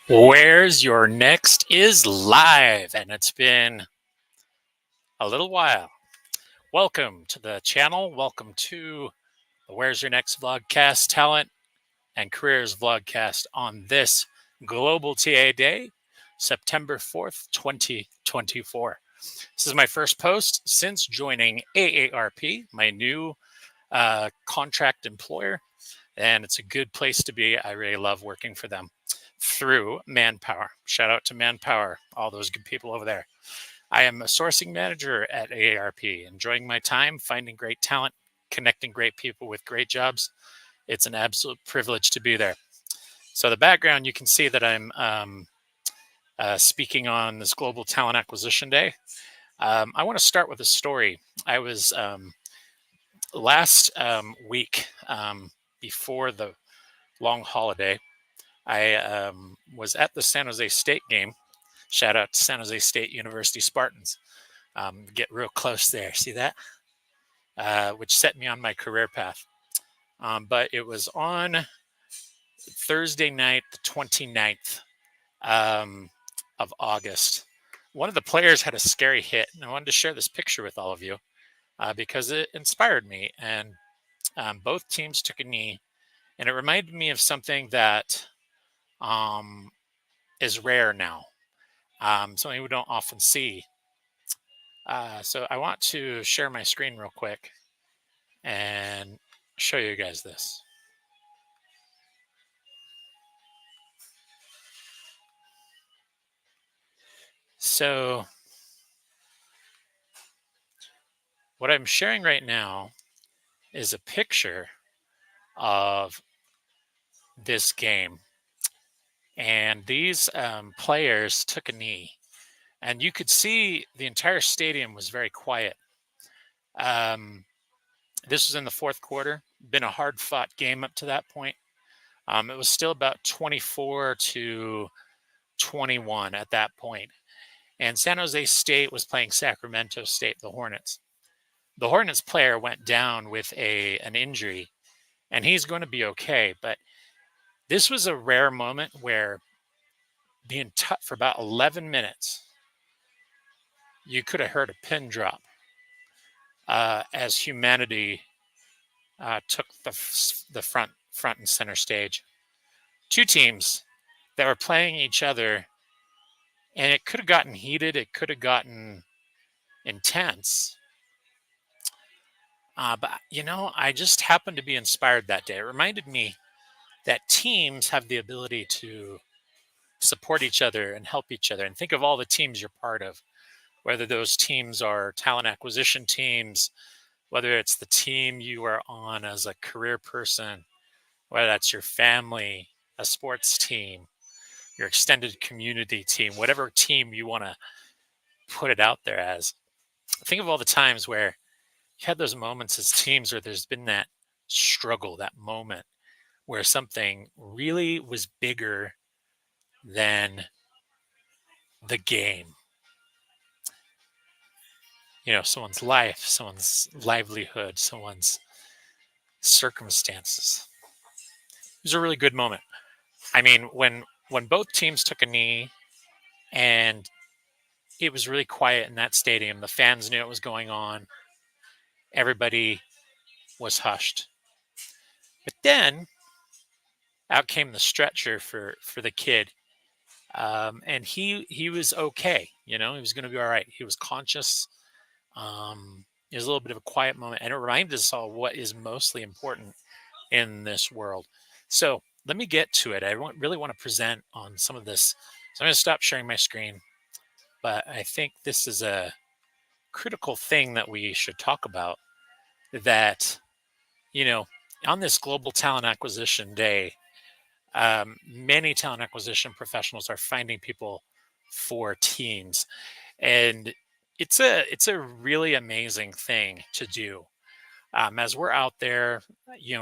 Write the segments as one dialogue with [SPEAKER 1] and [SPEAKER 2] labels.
[SPEAKER 1] Where's Your Next is live, and it's been a little while. Welcome to the channel. Welcome to the Where's Your Next Vlogcast Talent and Careers Vlogcast on this Global TA Day, September 4th, 2024. This is my first post since joining AARP, my new contract employer, and it's a good place to be. I really love working for them through Manpower. Shout out to Manpower, all those good people over there. I am a sourcing manager at AARP, enjoying my time, finding great talent, connecting great people with great jobs. It's an absolute privilege to be there. So the background, you can see that I'm speaking on this Global Talent Acquisition Day. I want to start with a story. I was last week before the long holiday, I was at the San Jose State game. Shout out to San Jose State University Spartans. Get real close there. See that? Which set me on my career path. But it was on Thursday night, the 29th of August. One of the players had a scary hit, and I wanted to share this picture with all of you because it inspired me. And both teams took a knee, and it reminded me of something that is rare now, something we don't often see. So I want to share my screen real quick and show you guys this. So what I'm sharing right now is a picture of this game. And these players took a knee. And you could see the entire stadium was very quiet. This was in the fourth quarter. Been a hard-fought game up to that point. It was still about 24-21 at that point. And San Jose State was playing Sacramento State, the Hornets. The Hornets player went down with an injury, and he's going to be okay. But this was a rare moment where for about 11 minutes, you could have heard a pin drop as humanity took the front and center stage. Two teams that were playing each other, and it could have gotten heated. It could have gotten intense. But, I just happened to be inspired that day. It reminded me that teams have the ability to support each other and help each other. And think of all the teams you're part of, whether those teams are talent acquisition teams, whether it's the team you are on as a career person, whether that's your family, a sports team, your extended community team, whatever team you want to put it out there as. Think of all the times where you had those moments as teams where there's been that struggle, that moment where something really was bigger than the game. Someone's life, someone's livelihood, someone's circumstances. It was a really good moment. I mean, when both teams took a knee and it was really quiet in that stadium, the fans knew what was going on. Everybody was hushed. But then out came the stretcher for the kid. And he was okay. He was going to be all right. He was conscious. It was a little bit of a quiet moment, and it reminded us all what is mostly important in this world. So let me get to it. I really want to present on some of this. So I'm going to stop sharing my screen, but I think this is a critical thing that we should talk about, that, on this Global Talent Acquisition Day, many talent acquisition professionals are finding people for teams, and it's a really amazing thing to do. As we're out there,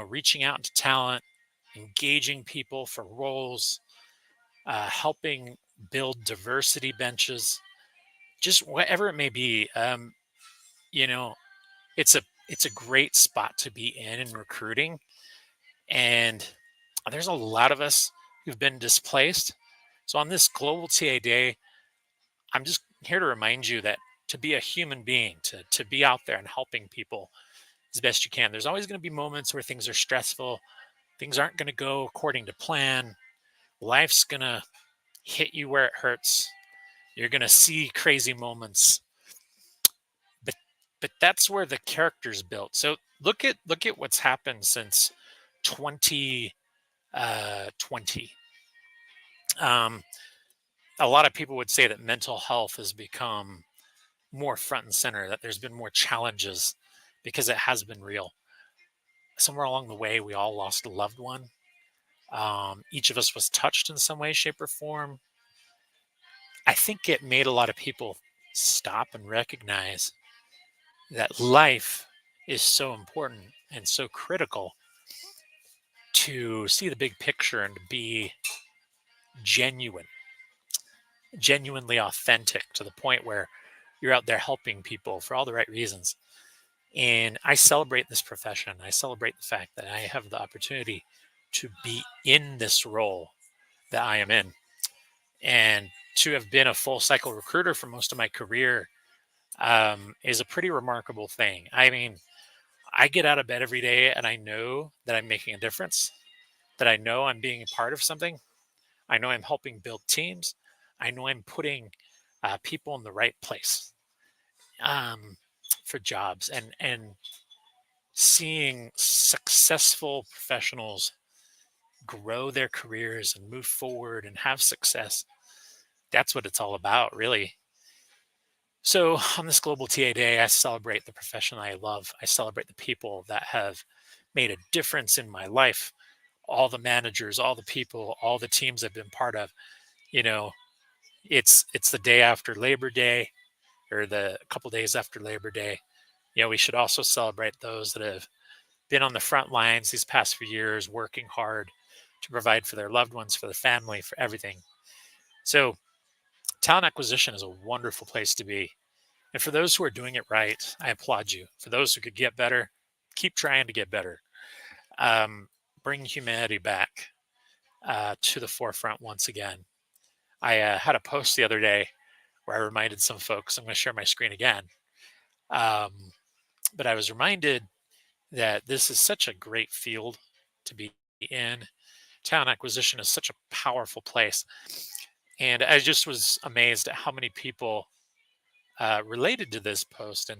[SPEAKER 1] reaching out to talent, engaging people for roles, helping build diversity benches, just whatever it may be. It's a great spot to be in recruiting, and there's a lot of us who've been displaced. So on this Global TA Day, I'm just here to remind you that to be a human being, to be out there and helping people as best you can. There's always going to be moments where things are stressful, things aren't going to go according to plan. Life's going to hit you where it hurts. You're going to see crazy moments. But that's where the character's built. So look at what's happened since 2020. Um, a lot of people would say that mental health has become more front and center, that there's been more challenges because it has been real. Somewhere along the way, we all lost a loved one. Each of us was touched in some way, shape, or form. I think it made a lot of people stop and recognize that life is so important and so critical to see the big picture and to be genuine, genuinely authentic to the point where you're out there helping people for all the right reasons. And I celebrate this profession. I celebrate the fact that I have the opportunity to be in this role that I am in. And to have been a full cycle recruiter for most of my career is a pretty remarkable thing. I mean, I get out of bed every day and I know that I'm making a difference, that I know I'm being a part of something. I know I'm helping build teams. I know I'm putting people in the right place um, for jobs, and seeing successful professionals grow their careers and move forward and have success. That's what it's all about, really. So on this Global TA Day, I celebrate the profession I love. I celebrate the people that have made a difference in my life. All the managers, all the people, all the teams I've been part of. You know, it's the day after Labor Day, or the couple days after Labor Day. We should also celebrate those that have been on the front lines these past few years, working hard to provide for their loved ones, for their family, for everything. So talent acquisition is a wonderful place to be. And for those who are doing it right, I applaud you. For those who could get better, keep trying to get better. Um, bring humanity back to the forefront once again. I had a post the other day where I reminded some folks, I'm going to share my screen again. But I was reminded that this is such a great field to be in. Talent acquisition is such a powerful place. And I just was amazed at how many people related to this post.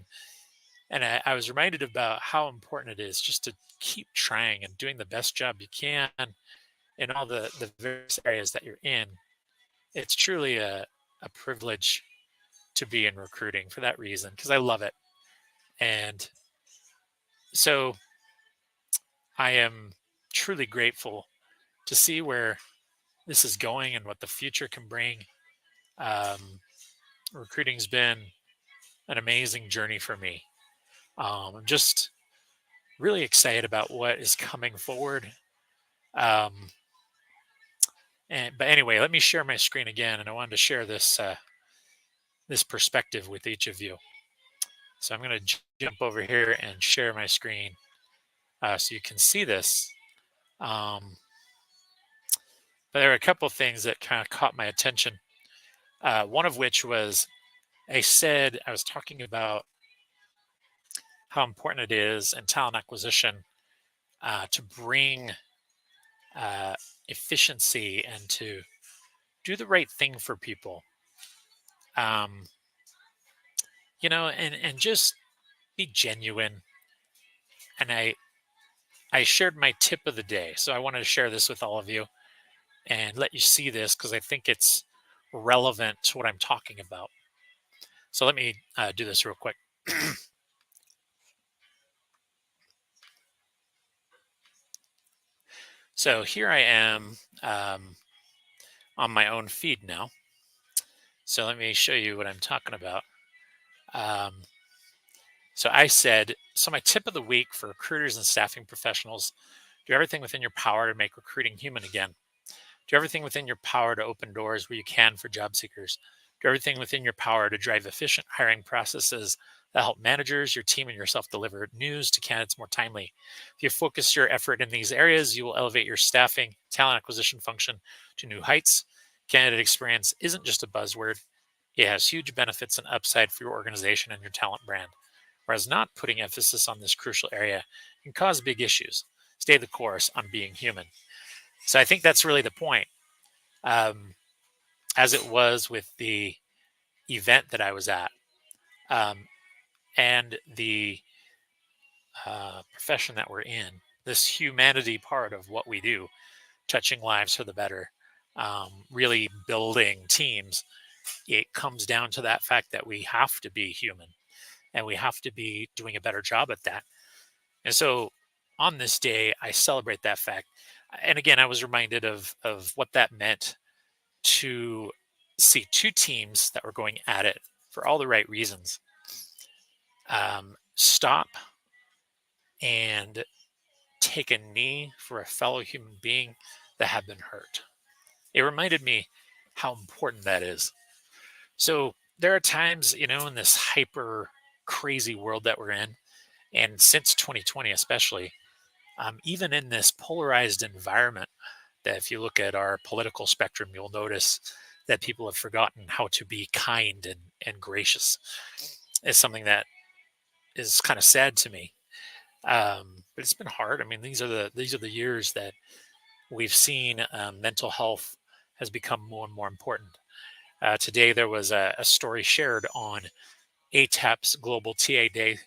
[SPEAKER 1] And I was reminded about how important it is just to keep trying and doing the best job you can in all the various areas that you're in. It's truly a privilege to be in recruiting for that reason, because I love it. And so I am truly grateful to see where this is going and what the future can bring. Um, Recruiting's been an amazing journey for me. I'm just really excited about what is coming forward. Um, but anyway, let me share my screen again, and I wanted to share this perspective with each of you. So I'm going to jump over here and share my screen so you can see this. But there are a couple of things that kind of caught my attention. One of which was I was talking about how important it is in talent acquisition to bring efficiency and to do the right thing for people. Um, and just be genuine. And I shared my tip of the day, so I wanted to share this with all of you and let you see this because I think it's relevant to what I'm talking about. So let me do this real quick. So here I am on my own feed now. So let me show you what I'm talking about. So my tip of the week for recruiters and staffing professionals: do everything within your power to make recruiting human again. Do everything within your power to open doors where you can for job seekers. Do everything within your power to drive efficient hiring processes that help managers, your team, and yourself deliver news to candidates more timely. If you focus your effort in these areas, you will elevate your staffing, talent acquisition function to new heights. Candidate experience isn't just a buzzword. It has huge benefits and upside for your organization and your talent brand. Whereas not putting emphasis on this crucial area can cause big issues. Stay the course on being human. So I think that's really the point. Um, as it was with the event that I was at, um, and the profession that we're in, this humanity part of what we do, touching lives for the better, really building teams, it comes down to that fact that we have to be human and we have to be doing a better job at that. And so on this day, I celebrate that fact. And again, I was reminded of what that meant to see two teams that were going at it for all the right reasons stop and take a knee for a fellow human being that had been hurt. It reminded me how important that is. So there are times, in this hyper crazy world that we're in, and since 2020 especially, even in this polarized environment, that if you look at our political spectrum, you'll notice that people have forgotten how to be kind and gracious. It's something that is kind of sad to me. But it's been hard. I mean, these are the years that we've seen mental health has become more and more important. Today, there was a story shared on ATAP's Global TA Day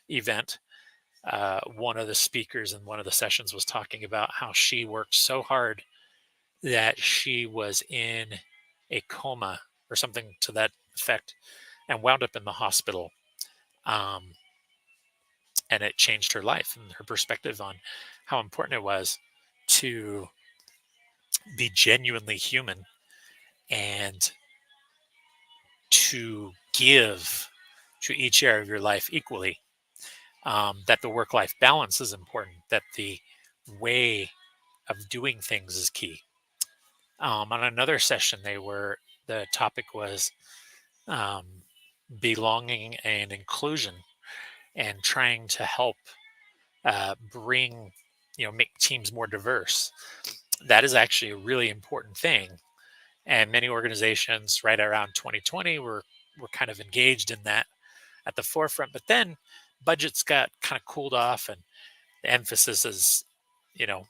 [SPEAKER 1] event. One of the speakers in one of the sessions was talking about how she worked so hard that she was in a coma or something to that effect and wound up in the hospital. Um, and it changed her life and her perspective on how important it was to be genuinely human and to give to each area of your life equally. That the work life balance is important, that the way of doing things is key. On another session, the topic was um, belonging and inclusion and trying to help bring, make teams more diverse. That is actually a really important thing. And many organizations right around 2020 were kind of engaged in that at the forefront. But then budgets got kind of cooled off and the emphasis is,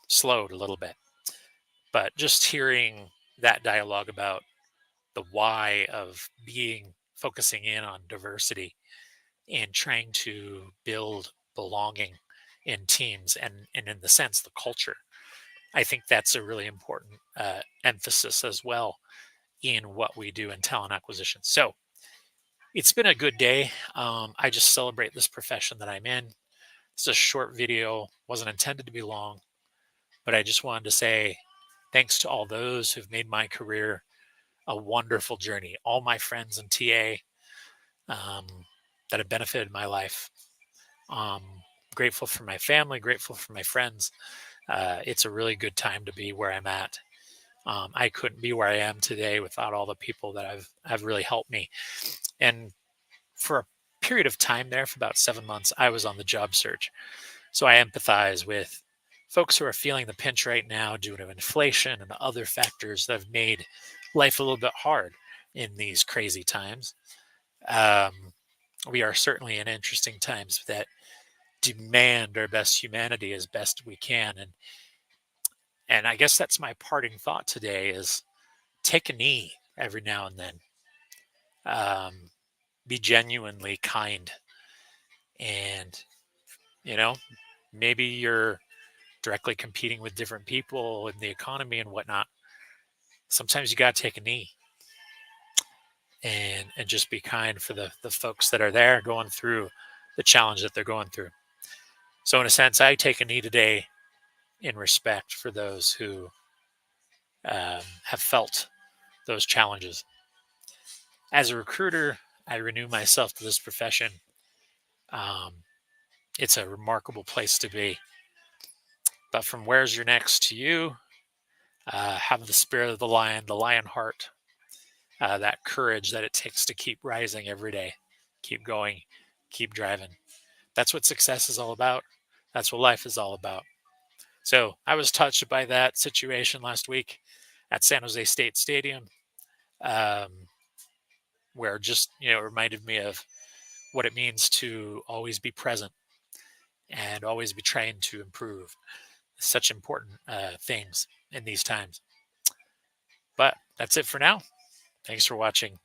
[SPEAKER 1] slowed a little bit. But just hearing that dialogue about the why of focusing in on diversity and trying to build belonging in teams and in the sense, the culture. I think that's a really important emphasis as well in what we do in talent acquisition. So it's been a good day. I just celebrate this profession that I'm in. It's a short video, wasn't intended to be long, but I just wanted to say thanks to all those who've made my career a wonderful journey. All my friends in TA um, that have benefited my life. Um, Grateful for my family, grateful for my friends. It's a really good time to be where I'm at. I couldn't be where I am today without all the people that have really helped me. And for a period of time there, for about 7 months, I was on the job search. So I empathize with folks who are feeling the pinch right now due to inflation and other factors that have made life a little bit hard in these crazy times. Um, we are certainly in interesting times that demand our best humanity as best we can. And I guess that's my parting thought today is take a knee every now and then. Um, be genuinely kind. And, you know, maybe you're directly competing with different people in the economy and whatnot. Sometimes you got to take a knee and just be kind for the folks that are there going through the challenge that they're going through. So in a sense, I take a knee today in respect for those who have felt those challenges. As a recruiter, I renew myself to this profession. Um, it's a remarkable place to be. But from where's your next to you, have the spirit of the lion heart, that courage that it takes to keep rising every day, keep going, keep driving. That's what success is all about. That's what life is all about. So I was touched by that situation last week. at San Jose State Stadium, where just, it reminded me of what it means to always be present and always be trying to improve. Such important things in these times. But that's it for now. Thanks for watching,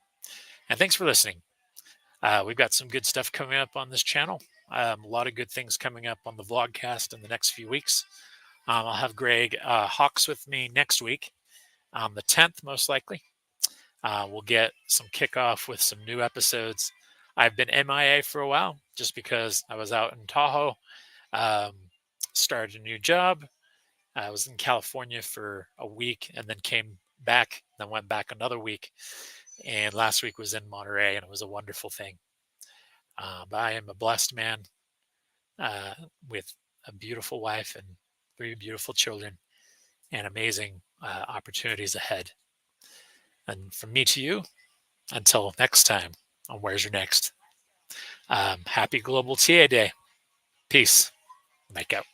[SPEAKER 1] and thanks for listening. We've got some good stuff coming up on this channel. A lot of good things coming up on the vlogcast in the next few weeks. I'll have Greg Hawks with me next week, on the 10th, most likely. We'll get some kickoff with some new episodes. I've been MIA for a while just because I was out in Tahoe, started a new job. I was in California for a week and then came back, then went back another week. And last week was in Monterey, and it was a wonderful thing. But I am a blessed man with a beautiful wife and 3 beautiful children and amazing opportunities ahead. And from me to you, until next time on Where's Your Next? Happy Global TA Day. Peace. Mike out.